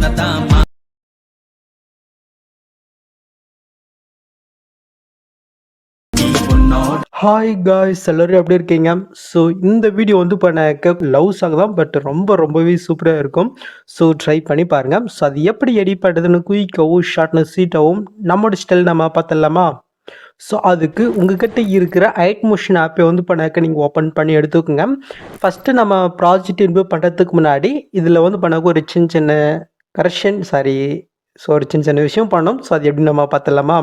உன்னதான் hi guys, எல்லோரும் எப்படி இருக்கீங்க? ஸோ இந்த வீடியோ வந்து பண்ண லவ் சாங் தான், பட் ரொம்பவே சூப்பராக இருக்கும். ஸோ ட்ரை பண்ணி பாருங்கள். ஸோ அது எப்படி எடிட் பண்ணுறதுன்னு குயிக்காகவும் ஷார்ட்னஸ் சீட்டாகவும் நம்மளோட ஸ்டைல் நம்ம பார்த்துடலாமா? ஸோ அதுக்கு உங்ககிட்ட இருக்கிற ஐட் மோஷன் ஆப்பை வந்து பண்ணாக்க நீங்கள் ஓப்பன் பண்ணி எடுத்துக்கோங்க. ஃபஸ்ட்டு நம்ம ப்ராஜெக்ட் இன்வெஸ்ட் பண்ணுறதுக்கு முன்னாடி இதில் வந்து பண்ணாக்க ஒரு சின்ன கரெக்ஷன் ஸோ ஒரு சின்ன விஷயம் பண்ணோம். ஸோ அது எப்படி நம்ம பார்த்துடலாமா?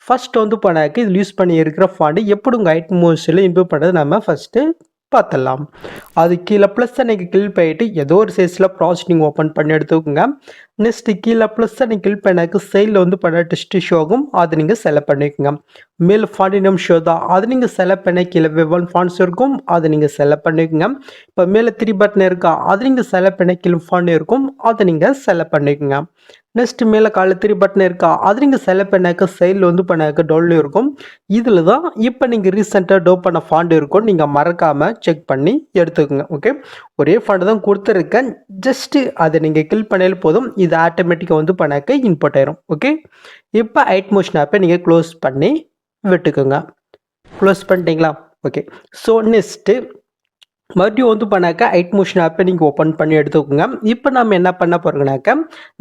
ஃபர்ஸ்ட் வந்து பண்ணாக்க இதில் யூஸ் பண்ணி இருக்கிற ஃபாண்ட் எப்படி உங்கள் ஐட் மோஷனில் இம்ப்ரூவ் பண்ணுறது நம்ம ஃபஸ்ட்டு பார்த்துடலாம். அது கீழே ப்ளஸ் நீங்கள் கிளிக் பண்ணிட்டு ஏதோ ஒரு சைஸில் ப்ராஜெக்ட் நீங்கள் ஓப்பன் பண்ணி எடுத்துக்கோங்க. நெக்ஸ்ட்டு கீழே ப்ளஸ் நீங்கள் கிளிக் பண்ணாக்க சைடில் வந்து பண்ண டெஸ்ட் ஷோ ஆகும், அதை நீங்கள் செலக்ட் பண்ணிக்கோங்க. மேல் ஃபாண்டினம் ஷோ தான், அது நீங்கள் செலக்ட் பண்ண கீழே வெவன் ஃபாண்ட்ஸ் இருக்கும், அதை நீங்கள் செலக்ட் பண்ணிக்கோங்க. இப்போ மேலே 3 பட்டன் இருக்கா, அது நீங்கள் செலக்ட் பண்ண கீழே ஃபாண்ட் இருக்கும், அதை நீங்கள் செலக்ட் பண்ணிக்கோங்க. நெக்ஸ்ட் மேலே கால 3 பட்டன் இருக்கா, அது நீங்கள் செலக்ட் பண்ணாக்க சைடில் வந்து பண்ணாக்க டவுன்ல இருக்கும். இதில் தான் இப்போ நீங்கள் ரீசெண்டாக டோ பண்ண ஃபாண்ட் இருக்கும், நீங்கள் மறக்காமல் செக் பண்ணி எடுத்துக்கோங்க. ஓகே, ஒரே ஃபாண்ட் தான் கொடுத்துருக்கேன், ஜஸ்ட்டு அதை நீங்கள் கிளிக் பண்ணாலே போதும், இது ஆட்டோமேட்டிக்காக வந்து பண்ணாக்க இன்புட் ஆயிரும். ஓகே, இப்போ ஐட் மோஷன் ஆப்பை நீங்கள் க்ளோஸ் பண்ணி விட்டுக்குங்க. க்ளோஸ் பண்ணிட்டீங்களா? ஓகே, ஸோ நெக்ஸ்ட்டு மறுபடியும் வந்து பண்ணாக்க ஐட் மோஷன் ஆப்பை நீங்கள் ஓப்பன் பண்ணி எடுத்துக்கோங்க. இப்போ நம்ம என்ன பண்ண போகிறோங்கனாக்க,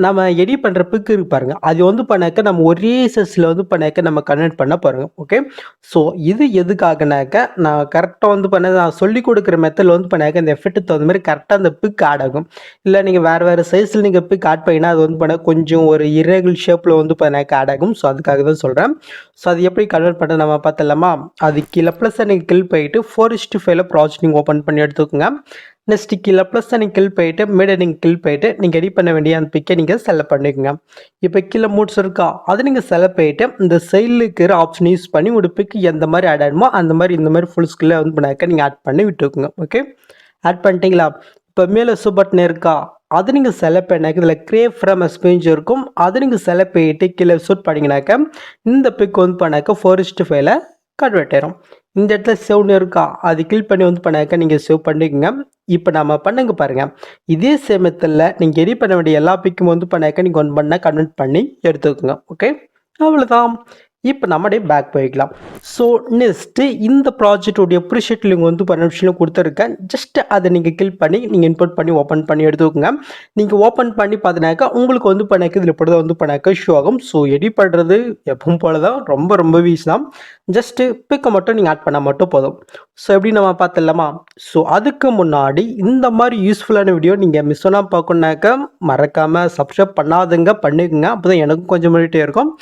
நம்ம எடிட் பண்ணுற பிக்கு இருக்கு பாருங்க, அது வந்து பண்ணாக்க நம்ம ஒரே சைஸில் வந்து பண்ணாக்க நம்ம கன்வெர்ட் பண்ண போகிறோங்க. ஓகே, ஸோ இது எதுக்காகனாக்க நான் கரெக்டாக வந்து நான் சொல்லி கொடுக்குற மெத்தடில் வந்து பண்ணாக்க இந்த எஃபெக்ட் தகுந்த மாதிரி கரெக்டாக அந்த பிக் ஆட் ஆகும். இல்லை நீங்கள் வேறு சைஸில் நீங்கள் பிக் ஆட் பண்ணினா அது வந்து பண்ண கொஞ்சம் ஒரு இரகுலர் ஷேப்பில் வந்து பண்ணாக்க ஆட் ஆகும். ஸோ அதுக்காக தான் சொல்கிறேன். ஸோ அது எப்படி கன்வெர்ட் பண்ண நம்ம பார்த்துலாமா? அது கீழே ப்ளஸ் நீங்கள் கிளிக் பண்ணிட்டு 4:5 ப்ராஜெக்ட் நீங்கள் ஓப்பன் பண்ணி எடுத்துக்கோங்க. நெக்ஸ்ட் கீழே ப்ளஸ் நீங்கள் கிளிக் பண்ணிட்டு மீட நீங்கள் கிளிக் பண்ணிட்டு நீங்கள் எடிட் பண்ண வேண்டிய அந்த பிக்கை நீங்கள் செலக்ட் பண்ணிக்கோங்க. இப்போ கீழே மூட்ஸ் இருக்கா, அது நீங்கள் செலக்ட் பண்ணிட்டு இந்த சைடில் இருக்கிற ஆப்ஷன் யூஸ் பண்ணி ஒரு பிக்கு எந்த மாதிரி ஆட் ஆகுமோ அந்த மாதிரி இந்த மாதிரி ஃபுல் ஸ்கில்ல வந்து பண்ணாக்க நீங்கள் ஆட் பண்ணி விட்டுக்கோங்க. ஓகே, ஆட் பண்ணிட்டீங்களா? இப்போ மேலே பட்டன் இருக்கா, அது நீங்கள் செலக்ட் பண்ணாக்க இதில் கிரியேட் ஃப்ரம் ஸ்பேஞ்ச் இருக்கும், அது நீங்கள் செலக்ட் பண்ணிட்டு கீழே சூட் பண்ணிங்கனாக்க இந்த பிக் வந்து பண்ணாக்க 4:5 கன்வெர்ட் ஆயிரும். இந்த இடத்துல சேவ்னு இருக்கா, அது கிளிக் பண்ணி வந்து பண்ணாக்க நீங்கள் சேவ் பண்ணிக்கோங்க. இப்போ நம்ம பண்ணுங்க பாருங்கள், இதே சேமத்தில் நீங்கள் எடிட் பண்ண வேண்டிய எல்லா பிக்கும் வந்து பண்ணாக்க நீங்கள் ஒன் பண்ண கன்வெர்ட் பண்ணி எடுத்துக்கோங்க. ஓகே, அவ்வளோதான். இப்போ நம்மளே பேக் போய்க்கலாம். ஸோ நெக்ஸ்ட்டு இந்த ப்ராஜெக்டோடைய ப்ரீஷீட் லிங்க் வந்து பண்ண விஷயம் கொடுத்துருக்கேன், ஜஸ்ட் அதை நீங்கள் கிளிக் பண்ணி நீங்கள் இன்புட் பண்ணி ஓப்பன் பண்ணி எடுத்துக்கோங்க. நீங்கள் ஓப்பன் பண்ணி பார்த்தினாக்கா உங்களுக்கு வந்து பண்ணாக்க இதில் இப்படி தான் வந்து பண்ணாக்க ஷோ ஆகும். ஸோ எடிட் பண்ணுறது எப்பவும் போல தான், ரொம்ப ஈஸி தான், ஜஸ்ட்டு பிக்கை மட்டும் நீங்கள் ஆட் பண்ணால் மட்டும் போதும். ஸோ எப்படி நம்ம பார்த்துடலாமா? ஸோ அதுக்கு முன்னாடி இந்த மாதிரி யூஸ்ஃபுல்லான வீடியோ நீங்கள் மிஸ் பண்ணால் பார்க்கணுனாக்கா மறக்காமல் சப்ஸ்கிரைப் பண்ணாதுங்க பண்ணிக்கோங்க, அப்போ தான் எனக்கும் கொஞ்சம் முன்னாடிட்டே இருக்கும்,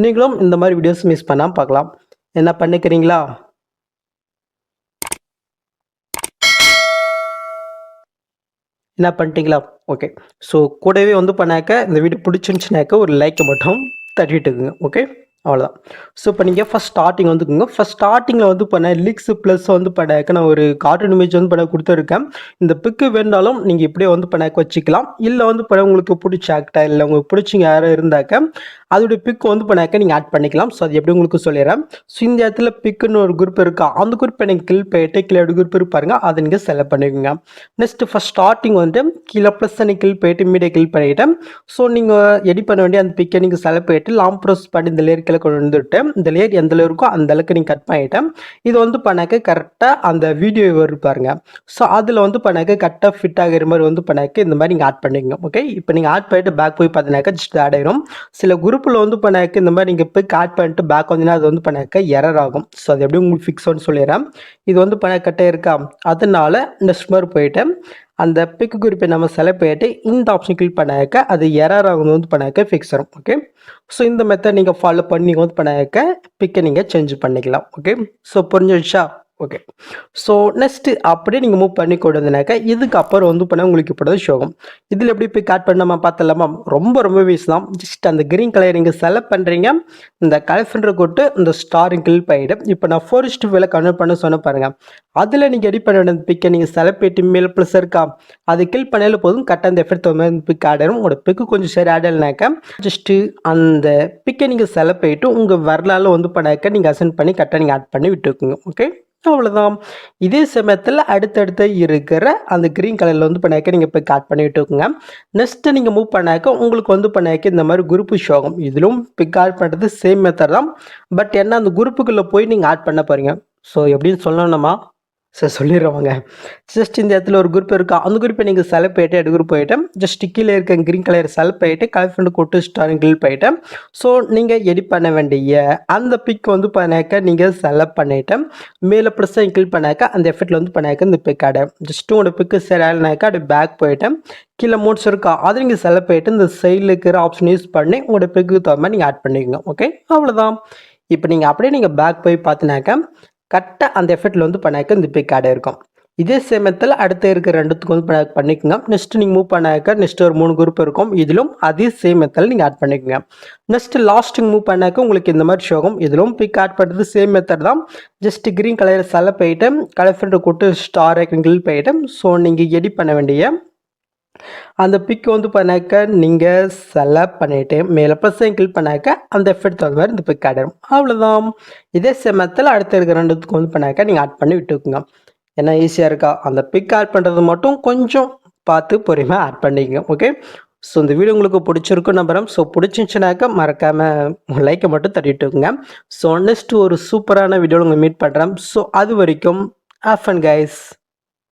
நீங்களும் இந்த மாதிரி வீடியோஸ் மிஸ் பண்ணாமல் பார்க்கலாம். என்ன பண்ணிக்கிறீங்களா? என்ன பண்ணிட்டீங்களா? ஓகே, ஸோ கூடவே வந்து பண்ணாக்க இந்த வீடியோ பிடிச்சிருந்துச்சுனாக்க ஒரு லைக்கை மட்டும் தட்டிட்டுக்குங்க. ஓகே, அவ்வளோதான். ஸோ இப்போ நீங்கள் ஃபஸ்ட் ஸ்டார்டிங் வந்துக்குங்க. ஃபஸ்ட் ஸ்டார்டிங்கில் வந்து பண்ண லிக்ஸ் ப்ளஸ் வந்து பண்ணாக்க நான் ஒரு கார்ட்டூன் இமேஜ் வந்து பண்ண கொடுத்துருக்கேன். இந்த பிக்கு வேணாலும் நீங்கள் இப்படியே வந்து பண்ணாக்க வச்சுக்கலாம், இல்லை வந்து பண்ண உங்களுக்கு பிடிச்ச ஆக்டர் இல்லை உங்களுக்கு பிடிச்சிங்க யாரும் இருந்தாக்க அதோடைய பிக்கு வந்து பண்ணாக்க நீங்கள் ஆட் பண்ணிக்கலாம். ஸோ அது எப்படி உங்களுக்கு சொல்லிடுறேன். ஸோ இந்த இடத்துல பிக்குன்னு ஒரு குரூப் இருக்கா, அந்த குரூப்பை நீங்கள் கிளிக் பண்ணிட்டு கீழே குரூப் இருப்பாருங்க, அதை நீங்கள் செலக்ட் பண்ணிக்கோங்க. நெக்ஸ்ட்டு ஃபஸ்ட் ஸ்டார்டிங் வந்துட்டு கீழே ப்ளஸ் நீங்கள் கிளிக் பண்ணிட்டு மீடியா கிளிக் பண்ணிவிட்டு ஸோ நீங்கள் எடிட் பண்ண வேண்டிய அந்த பிக்கை நீங்கள் செலக்ட் பண்ணிட்டு லாங் ப்ரோஸ் பண்ணி இந்த லேயர் கீழே கொண்டு வந்துட்டு இந்த லேயர் எந்த லேயர் இருக்கோ அந்த அளவுக்கு நீங்கள் கட் பண்ணிவிட்டேன். இது வந்து பண்ணாக்க கரெக்டாக அந்த வீடியோ இருப்பாருங்க. ஸோ அதில் வந்து பண்ணாக்க கரெக்டாக ஃபிட் ஆகிற மாதிரி வந்து பண்ணாக்க இந்த மாதிரி நீங்கள் ஆட் பண்ணிக்கோங்க. ஓகே, இப்போ நீங்கள் ஆட் பண்ணிட்டு பேக் போய் பார்த்தீங்கன்னாக்கா ஜஸ்ட் ஆட் ஆயிரும். சில குரூப்பில் வந்து பண்ணாக்க இந்த மாதிரி நீங்கள் பிக் ஆட் பண்ணிட்டு பேக் வந்தீங்கன்னா அது வந்து பண்ணாக்க எரர் ஆகும். ஸோ அது எப்படி உங்களுக்கு ஃபிக்ஸ்னு சொல்லிடுறேன். இது வந்து பண்ண கட்டே இருக்கா, அதனால நெக்ஸ்ட் மாதிரி போயிட்டு அந்த பிக்கு குரூப்பை நம்ம செலக்ட் பண்ணிட்டு இந்த ஆப்ஷன் கிளிக் பண்ணாக்க அது எரர் ஆகும் வந்து பண்ணாக்க ஃபிக்ஸ் ஆகும். ஓகே, ஸோ இந்த மெத்தட் நீங்கள் ஃபாலோ பண்ணி வந்து பண்ணாக்க பிக்கை நீங்கள் சேஞ்ச் பண்ணிக்கலாம். ஓகே, ஸோ புரிஞ்சிடுச்சா? ஓகே, ஸோ நெக்ஸ்ட்டு அப்படியே நீங்கள் மூவ் பண்ணி கொண்டு வந்தனாக்கா இதுக்கப்புறம் வந்து பண்ண உங்களுக்கு இப்படி தான் ஷோ ஆகும். இதில் எப்படி போய் காட் பண்ணாமல் பார்த்தலாமா? ரொம்ப ஈஸி தான். ஜஸ்ட் அந்த கிரீன் கலர் நீங்கள் செலக்ட் பண்ணுறீங்க, இந்த கலர் ஃபில்டர் போட்டு இந்த ஸ்டாரிங் கிளிக் பண்ணிவிட்டு இப்போ நான் 4:5 கன்வெர்ட் பண்ண சொன்ன பாருங்கள், அதில் நீங்கள் எடிட் பண்ண வேண்டிய பிக்கை நீங்கள் செலக்ட் பண்ணிட்டு மேல் ப்ளஸ் இருக்கா, அது கிளிக் பண்ணாலே போதும், கரெக்டாக அந்த எஃபெக்ட் பிக் ஆட் ஆகும். உங்களோட பிக்கு கொஞ்சம் சரி ஆட் ஆகலைனாக்கா ஜஸ்ட்டு அந்த பிக்கை நீங்கள் செலக்ட் பண்ணிட்டு உங்கள் வரலாறு வந்து பண்ணாக்க நீங்கள் அசென்ட் பண்ணி கரெக்டாக நீங்கள் ஆட் பண்ணி விட்டுக்குங்க. ஓகே, அவ்வளோதான். இதே சமயத்தில் அடுத்தடுத்து இருக்கிற அந்த க்ரீன் கலரில் வந்து பண்ணாக்க நீங்கள் போய் ஆட் பண்ணி விட்டுக்குங்க. நெக்ஸ்ட்டு நீங்கள் மூவ் பண்ணாக்க உங்களுக்கு வந்து பண்ணாக்க இந்த மாதிரி குரூப்பு ஷோ ஆகும். இதிலும் பிக் ஆட் பண்ணுறது சேம் மெத்தட் தான். பட் என்ன அந்த குரூப்புக்குள்ளே போய் நீங்கள் ஆட் பண்ண போகிறீங்க. ஸோ எப்படின்னு சொல்லணுமா? சரி சொல்லிடுறவங்க. ஜஸ்ட் இந்த இடத்துல ஒரு குரூப் இருக்கா, அந்த குரூப்பை நீங்கள் செலக்ட் பண்ணிட்டு எடு குரூப் போயிட்டு ஜஸ்ட் கீழே இருக்க க்ரீன் கலர் செலக்ட் பண்ணிட்டு கலர் கொட்டு ஸ்டாரிங் கிளிக் போயிட்டு ஸோ நீங்கள் எடிட் பண்ண வேண்டிய அந்த பிக் வந்து பண்ணாக்க நீங்கள் செலக்ட் பண்ணிவிட்டு மேலே ப்ரெஸ்ஸை கிளிக் பண்ணாக்க அந்த எஃபெக்டில் வந்து பண்ணாக்க இந்த பிக் ஆடு ஜஸ்ட் உங்களோட பிக்கு சரி ஆகலைனாக்கா அப்படி பேக் போயிட்டு கீழே மோட்ஸ் இருக்கா அதை நீங்கள் செலக்ட் பண்ணிட்டு இந்த சைடில் இருக்கிற ஆப்ஷன் யூஸ் பண்ணி உங்களோட பிக்கு தகுந்த மாதிரி நீங்கள் ஆட் பண்ணிக்கோங்க. ஓகே, அவ்வளோதான். இப்போ நீங்கள் அப்படியே நீங்கள் பேக் போய் பார்த்தினாக்க கரெக்டாக அந்த எஃபெக்டில் வந்து பண்ணாக்க இந்த பிக் ஆட் இருக்கும். இதே சமயத்தில் அடுத்து இருக்கிற ரெண்டுத்துக்கு வந்து பண்ணிக்கோங்க. நெக்ஸ்ட்டு நீங்கள் மூவ் பண்ணாக்க நெக்ஸ்ட் ஒரு 3 குரூப் இருக்கும். இதிலும் அதே சேம் மெத்தடில் நீங்கள் ஆட் பண்ணிக்கோங்க. நெக்ஸ்ட்டு லாஸ்ட்டுக்கு மூவ் பண்ணாக்க உங்களுக்கு இந்த மாதிரி ஷோ ஆகும். இதிலும் பிக் ஆட் பண்ணுறது சேம் மெத்தட் தான். ஜஸ்ட் க்ரீன் கலரில் செலக்ட் பண்ணிட்டு கலர் ஃபில்டர் கொட்டு ஸ்டார் கிளிக் பண்ணிட்டு ஸோ நீங்கள் எடிட் பண்ண வேண்டிய அந்த பிக் வந்து பண்ணாக்க நீங்கள் செலக்ட் பண்ணிவிட்டு மேலே ப்ளஸ்ஸை கிளிக் பண்ணாக்க அந்த எஃபெக்ட் தகுந்த மாதிரி இந்த பிக் ஆட் ஆகும். அவ்வளோதான். இதே சமயத்தில் அடுத்த இருக்கிற ரெண்டுத்துக்கு வந்து பண்ணாக்க நீங்கள் ஆட் பண்ணி விட்டுக்குங்க. ஏன்னா ஈஸியாக இருக்கா, அந்த பிக் ஆட் பண்ணுறது மட்டும் கொஞ்சம் பார்த்து பொறுமையாக ஆட் பண்ணிக்கங்க. ஓகே, ஸோ இந்த வீடியோ உங்களுக்கு பிடிச்சிருக்கும் நம்புகிறேன். ஸோ பிடிச்சிருந்துச்சுனாக்கா மறக்காமல் லைக்கை மட்டும் தட்டிட்டுக்குங்க. ஸோ நெக்ஸ்ட்டு ஒரு சூப்பரான வீடியோவில் உங்களை மீட் பண்ணுறேன். ஸோ அது வரைக்கும் ஹேவ் ஃபன் கைஸ்.